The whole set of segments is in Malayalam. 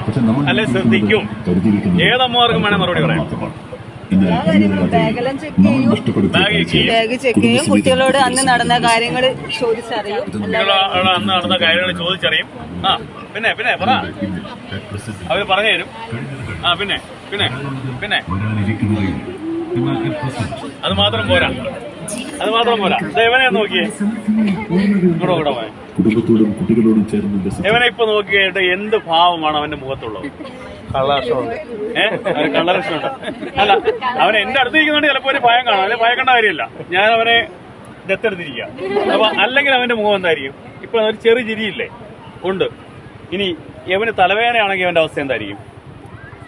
ശ്രദ്ധിക്കണം, അല്ലെ ശ്രദ്ധിക്കും. ഏതമ്മമാർക്കും വേണേൽ മറുപടി പറയാം. ബാഗ് ചെക്ക് ചെയ്യും, കുട്ടികളോട് അന്ന് നടന്ന കാര്യങ്ങൾ ചോദിച്ചറിയും. അന്ന് നടന്ന കാര്യങ്ങൾ ചോദിച്ചറിയും. ആ പിന്നെ പിന്നെ പറ, അവര് പറഞ്ഞു തരും. ആ പിന്നെ പിന്നെ പിന്നെ അത് മാത്രം പോരാ, അത് മാത്രം പോരാ. ഇവനെ നോക്കിയേ, ഇവനെ ഇപ്പൊ നോക്കിയിട്ട് എന്ത് ഭാവമാണ് അവന്റെ മുഖത്തുള്ളത്? കള്ളലക്ഷണമുണ്ട്. കള്ളലക്ഷണമുണ്ട്. അല്ല, അവൻ എന്റെ അടുത്ത് ഇരിക്കുന്നതുകൊണ്ട് ചിലപ്പോ ഒരു ഭയം കാണാം, അല്ലെ ഭയക്കേണ്ട കാര്യമില്ല. ഞാൻ അവനെ ദത്തെടുത്തിരിക്കുക. അപ്പൊ അല്ലെങ്കിൽ അവന്റെ മുഖം എന്തായിരിക്കും? ഇപ്പൊ ഒരു ചെറു ചിരിയില്ലേ ഉണ്ട്. ഇനി ഇവന് തലവേദനയാണെങ്കിൽ അവന്റെ അവസ്ഥ എന്തായിരിക്കും?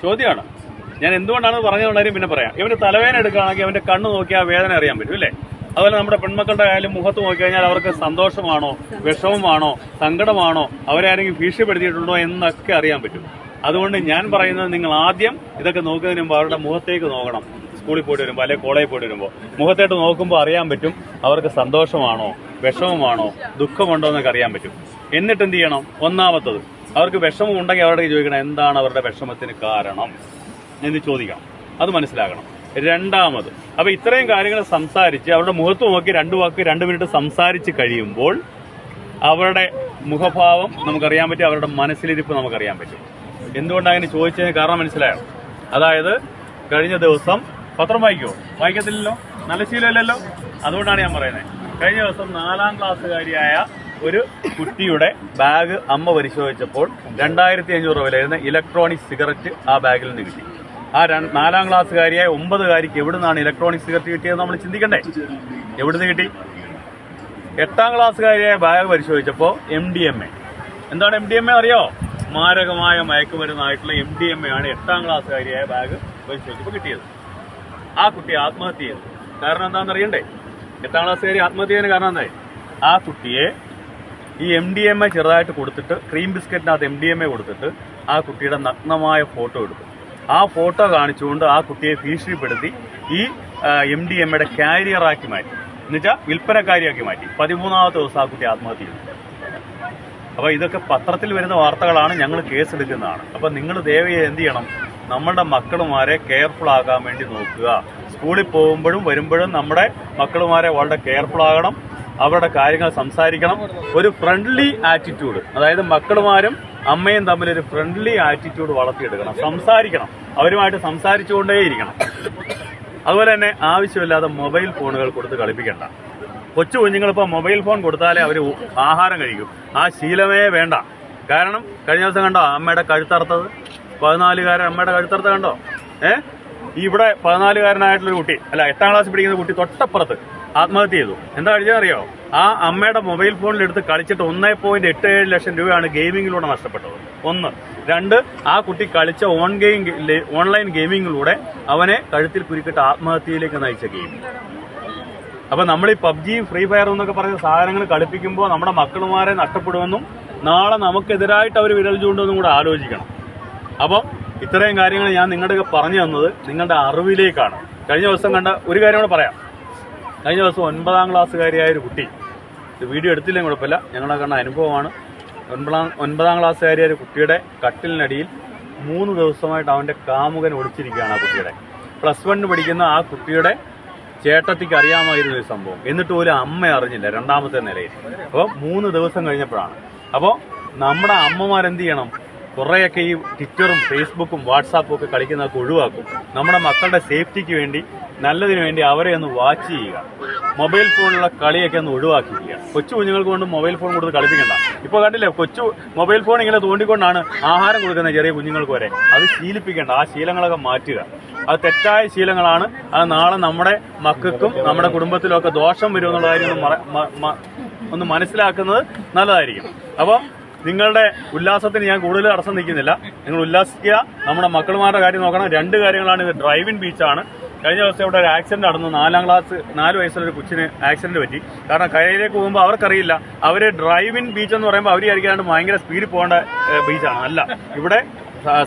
ചോദ്യമാണ്. ഞാൻ എന്തുകൊണ്ടാണ് പറഞ്ഞതുകൊണ്ടായിരിക്കും പിന്നെ പറയാം. ഇവന് തലവേദന എടുക്കുകയാണെങ്കിൽ അവന്റെ കണ്ണ് നോക്കിയാൽ വേദന അറിയാൻ പറ്റും, അല്ലേ? അതുപോലെ നമ്മുടെ പെൺമക്കളുടെ ആയാലും മുഖത്ത് നോക്കിക്കഴിഞ്ഞാൽ അവർക്ക് സന്തോഷമാണോ, വിഷമമാണോ, സങ്കടമാണോ, അവരെ ആരെങ്കിലും ഭീഷണിപ്പെടുത്തിയിട്ടുണ്ടോ എന്നൊക്കെ അറിയാൻ പറ്റും. അതുകൊണ്ട് ഞാൻ പറയുന്നത്, നിങ്ങൾ ആദ്യം ഇതൊക്കെ നോക്കുന്നതിന് മുമ്പ് അവരുടെ മുഖത്തേക്ക് നോക്കണം. സ്കൂളിൽ പോയിട്ട് വരുമ്പോൾ അല്ലെങ്കിൽ കോളേജിൽ പോയിട്ട് വരുമ്പോൾ മുഖത്തേട്ട് നോക്കുമ്പോൾ അറിയാൻ പറ്റും അവർക്ക് സന്തോഷമാണോ, വിഷമമാണോ, ദുഃഖമുണ്ടോ എന്നൊക്കെ അറിയാൻ പറ്റും. എന്നിട്ട് എന്ത് ചെയ്യണം? ഒന്നാമത്തത്, അവർക്ക് വിഷമം ഉണ്ടെങ്കിൽ അവരുടെ ചോദിക്കണം, എന്താണ് അവരുടെ വിഷമത്തിന് കാരണം എന്ന് ചോദിക്കണം. അത് മനസ്സിലാക്കണം. രണ്ടാമത്, അപ്പൊ ഇത്രയും കാര്യങ്ങൾ സംസാരിച്ച് അവരുടെ മുഖത്ത് നോക്കി 2 വാക്ക് 2 മിനിറ്റ് സംസാരിച്ച് കഴിയുമ്പോൾ അവരുടെ മുഖഭാവം നമുക്കറിയാൻ പറ്റും, അവരുടെ മനസ്സിലിരിപ്പ് നമുക്കറിയാൻ പറ്റും. എന്തുകൊണ്ടാണ് അങ്ങനെ ചോദിച്ചതിന് കാരണം മനസ്സിലായോ? അതായത് കഴിഞ്ഞ ദിവസം പത്രം വായിക്കുമോ? വായിക്കത്തില്ലല്ലോ, നല്ല ശീലമില്ലല്ലോ. അതുകൊണ്ടാണ് ഞാൻ പറയുന്നത്. കഴിഞ്ഞ ദിവസം 4ാം ക്ലാസ്സുകാരിയായ ഒരു കുട്ടിയുടെ ബാഗ് അമ്മ പരിശോധിച്ചപ്പോൾ 2500 രൂപ വിലയിരുന്ന ഇലക്ട്രോണിക് സിഗരറ്റ് ആ ബാഗിൽ നിന്ന് കിട്ടി. ആ 4ാം ക്ലാസ്സുകാരിയായ 9കാരിക്ക് എവിടുന്നാണ് ഇലക്ട്രോണിക് സിഗരറ്റ് കിട്ടിയത് നമ്മൾ ചിന്തിക്കണ്ടേ? എവിടുന്ന് കിട്ടി? 8ാം ക്ലാസ്സുകാരിയായ ബാഗ് പരിശോധിച്ചപ്പോൾ MDMA. എന്താണ് MDMA അറിയോ? മാരകമായ മയക്കുമരുന്നായിട്ടുള്ള MDMA ആണ് 8ാം ക്ലാസ്സുകാരിയായ ബാഗ് പരിശോധിച്ചപ്പോൾ കിട്ടിയത്. ആ കുട്ടി ആത്മഹത്യ ചെയ്തു. കാരണം എന്താണെന്ന് അറിയണ്ടേ? 8ാം ക്ലാസ്സുകാരി ആത്മഹത്യ ചെയ്യുന്നതിന് കാരണം എന്തായി? ആ കുട്ടിയെ ഈ MDMA ചെറുതായിട്ട് കൊടുത്തിട്ട്, ക്രീം ബിസ്ക്കറ്റിനകത്ത് MDMA കൊടുത്തിട്ട് ആ കുട്ടിയുടെ നഗ്നമായ ഫോട്ടോ എടുത്തു. ആ ഫോട്ടോ കാണിച്ചുകൊണ്ട് ആ കുട്ടിയെ ഭീഷണിപ്പെടുത്തി ഈ MDMAയുടെ കാരിയറാക്കി മാറ്റി, എന്നുവെച്ചാൽ വിൽപ്പനക്കാരിയാക്കി മാറ്റി. 13ാമത്തെ ദിവസം ആ കുട്ടി ആത്മഹത്യ ചെയ്തു. അപ്പൊ ഇതൊക്കെ പത്രത്തിൽ വരുന്ന വാർത്തകളാണ്, ഞങ്ങൾ കേസെടുക്കുന്നതാണ്. അപ്പൊ നിങ്ങൾ ദയവായി എന്ത് ചെയ്യണം? നമ്മളുടെ മക്കളുമാരെ കെയർഫുൾ ആകാൻ വേണ്ടി നോക്കുക. സ്കൂളിൽ പോകുമ്പോഴും വരുമ്പോഴും നമ്മുടെ മക്കളുമാരെ വളരെ കെയർഫുൾ ആകണം. അവരുടെ കാര്യങ്ങൾ സംസാരിക്കണം. ഒരു ഫ്രണ്ട്ലി ആറ്റിറ്റ്യൂഡ്, അതായത് മക്കളുമാരും അമ്മയും തമ്മിൽ ഒരു ഫ്രണ്ട്ലി ആറ്റിറ്റ്യൂഡ് വളർത്തിയെടുക്കണം. സംസാരിക്കണം, അവരുമായിട്ട് സംസാരിച്ചുകൊണ്ടേയിരിക്കണം. അതുപോലെ തന്നെ ആവശ്യമില്ലാതെ മൊബൈൽ ഫോണുകൾ കൊടുത്ത് കളിപ്പിക്കേണ്ട. കൊച്ചു കുഞ്ഞുങ്ങളിപ്പോൾ മൊബൈൽ ഫോൺ കൊടുത്താലേ അവർ ആഹാരം കഴിക്കും. ആ ശീലമേ വേണ്ട. കാരണം കഴിഞ്ഞ ദിവസം കണ്ടോ അമ്മയുടെ കഴുത്തറുത്തത്? 14കാരൻ അമ്മയുടെ കഴുത്തറുത്ത കണ്ടോ? ഇവിടെ 14കാരനായിട്ടുള്ളൊരു കുട്ടി, അല്ല 8ാം ക്ലാസ്സിൽ പഠിക്കുന്ന കുട്ടി തൊട്ടപ്പുറത്ത് ആത്മഹത്യ ചെയ്തു. എന്താ കഴിച്ചറിയോ? ആ അമ്മയുടെ മൊബൈൽ ഫോണിലെടുത്ത് കളിച്ചിട്ട് 1.87 ലക്ഷം രൂപയാണ് ഗെയിമിങ്ങിലൂടെ നഷ്ടപ്പെട്ടത്. 1. 2, ആ കുട്ടി കളിച്ച ഓൺലൈൻ ഗെയിമിങ്ങിലൂടെ അവനെ കഴുത്തിൽ കുരുക്കിട്ട് ആത്മഹത്യയിലേക്ക് നയിച്ച ഗെയിമിംഗ്. അപ്പൊ നമ്മൾ ഈ PUBG, ഫ്രീ ഫയർ എന്നൊക്കെ പറയുന്ന സാധനങ്ങൾ കളിപ്പിക്കുമ്പോൾ നമ്മുടെ മക്കളുമാരെ നഷ്ടപ്പെടുമെന്നും നാളെ നമുക്കെതിരായിട്ട് അവർ വിരൽ ചൂണ്ടുമെന്നും കൂടെ ആലോചിക്കണം. അപ്പം ഇത്രയും കാര്യങ്ങൾ ഞാൻ നിങ്ങളുടെ പറഞ്ഞു തന്നത് നിങ്ങളുടെ അറിവിലേക്കാണ്. കഴിഞ്ഞ ദിവസം കണ്ട ഒരു കാര്യം കൂടെ പറയാം. കഴിഞ്ഞ ദിവസം 9ാം ക്ലാസ്സുകാരിയായ ഒരു കുട്ടി, വീഡിയോ എടുത്തില്ലെങ്കിൽ കുഴപ്പമില്ല, ഞങ്ങളെ കണ്ട അനുഭവമാണ്. 9ാം ക്ലാസ്സുകാരിയായ ഒരു കുട്ടിയുടെ കട്ടിലിനടിയിൽ 3 ദിവസമായിട്ട് അവന്റെ കാമുകൻ ഒളിച്ചിരിക്കുകയാണ്. ആ കുട്ടിയുടെ +1 പഠിക്കുന്ന ആ കുട്ടിയുടെ ചേട്ടത്തിക്ക് അറിയാമായിരുന്ന ഒരു സംഭവം. എന്നിട്ട് പോലും അമ്മ അറിഞ്ഞില്ല, 2ാമത്തെ നിലയിൽ. അപ്പോൾ 3 ദിവസം കഴിഞ്ഞപ്പോഴാണ്. അപ്പോൾ നമ്മുടെ അമ്മമാരെന്ത് ചെയ്യണം? കുറേയൊക്കെ ഈ ട്വിറ്ററും ഫേസ്ബുക്കും വാട്സാപ്പും ഒക്കെ കളിക്കുന്നതൊക്കെ ഒഴിവാക്കും. നമ്മുടെ മക്കളുടെ സേഫ്റ്റിക്ക് വേണ്ടി, നല്ലതിന് വേണ്ടി അവരെ ഒന്ന് വാച്ച് ചെയ്യുക. മൊബൈൽ ഫോണിലുള്ള കളിയൊക്കെ ഒന്ന് ഒഴിവാക്കിക്കുക. കൊച്ചു കുഞ്ഞുങ്ങൾക്ക് കൊണ്ട് മൊബൈൽ ഫോൺ കൊടുത്ത് കളിപ്പിക്കണ്ട. ഇപ്പോൾ കണ്ടില്ലേ, കൊച്ചു മൊബൈൽ ഫോൺ ഇങ്ങനെ തോണ്ടിക്കൊണ്ടാണ് ആഹാരം കൊടുക്കുന്നത് ചെറിയ കുഞ്ഞുങ്ങൾക്ക് വരെ. അത് ശീലിപ്പിക്കേണ്ട. ആ ശീലങ്ങളൊക്കെ മാറ്റുക. അത് തെറ്റായ ശീലങ്ങളാണ്. അത് നാളെ നമ്മുടെ മക്കൾക്കും നമ്മുടെ കുടുംബത്തിലും ഒക്കെ ദോഷം വരുമെന്നുള്ള കാര്യം ഒന്ന് മനസ്സിലാക്കുന്നത് നല്ലതായിരിക്കും. അപ്പോൾ നിങ്ങളുടെ ഉല്ലാസത്തിന് ഞാൻ കൂടുതൽ തടസ്സം നിൽക്കുന്നില്ല. നിങ്ങൾ ഉല്ലാസിക്കുക. നമ്മുടെ മക്കളുമാരുടെ കാര്യം നോക്കണം. 2 കാര്യങ്ങളാണ്. ഇത് ഡ്രൈവിൻ ബീച്ചാണ്. കഴിഞ്ഞ ദിവസം ഇവിടെ ഒരു ആക്സിഡന്റ് നടന്നു. 4 വയസ്സുള്ള ഒരു കൊച്ചിന് ആക്സിഡന്റ് പറ്റി. കാരണം കരയിലേക്ക് പോകുമ്പോൾ അവർക്കറിയില്ല. അവര് ഡ്രൈവിൻ ബീച്ച് എന്ന് പറയുമ്പോൾ അവർ വിചാരിക്കാണ്ട് ഭയങ്കര സ്പീഡിൽ പോകേണ്ട ബീച്ചാണ്. അല്ല, ഇവിടെ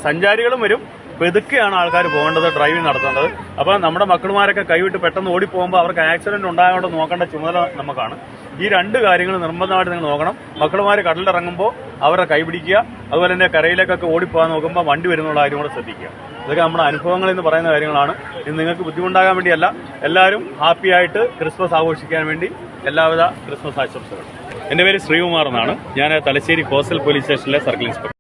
സഞ്ചാരികളും വരും, പെതുക്കെയാണ് ആൾക്കാർ പോകേണ്ടത്, ഡ്രൈവിംഗ് നടത്തേണ്ടത്. അപ്പോൾ നമ്മുടെ മക്കളുമാരൊക്കെ കൈവിട്ട് പെട്ടെന്ന് ഓടിപ്പോകുമ്പോൾ അവർക്ക് ആക്സിഡന്റ് ഉണ്ടാകാണ്ട് നോക്കേണ്ട ചുമതല നമുക്കാണ്. ഈ 2 കാര്യങ്ങൾ നിർബന്ധമായിട്ട് നിങ്ങൾ നോക്കണം. മക്കളുമാർ കടലിലിറങ്ങുമ്പോൾ അവരെ കൈപിടിക്കുക, അതുപോലെ തന്നെ കരയിലേക്കൊക്കെ ഓടിപ്പോകാൻ നോക്കുമ്പോൾ വണ്ടി വരുന്നുള്ള കാര്യം കൂടെ ശ്രദ്ധിക്കുക. ഇതൊക്കെ നമ്മുടെ അനുഭവങ്ങൾ എന്ന് പറയുന്ന കാര്യങ്ങളാണ്. ഇത് നിങ്ങൾക്ക് ബുദ്ധിമുട്ടാകാൻ വേണ്ടിയല്ല, എല്ലാവരും ഹാപ്പിയായിട്ട് ക്രിസ്മസ് ആഘോഷിക്കാൻ വേണ്ടി എല്ലാവിധ ക്രിസ്മസ് ആശംസകളും. എൻ്റെ പേര് ശ്രീകുമാർ എന്നാണ്. ഞാൻ തലശ്ശേരി കോസ്റ്റൽ പോലീസ് സ്റ്റേഷനിലെ സർക്കിൾ ഇൻസ്പെക്ടർ.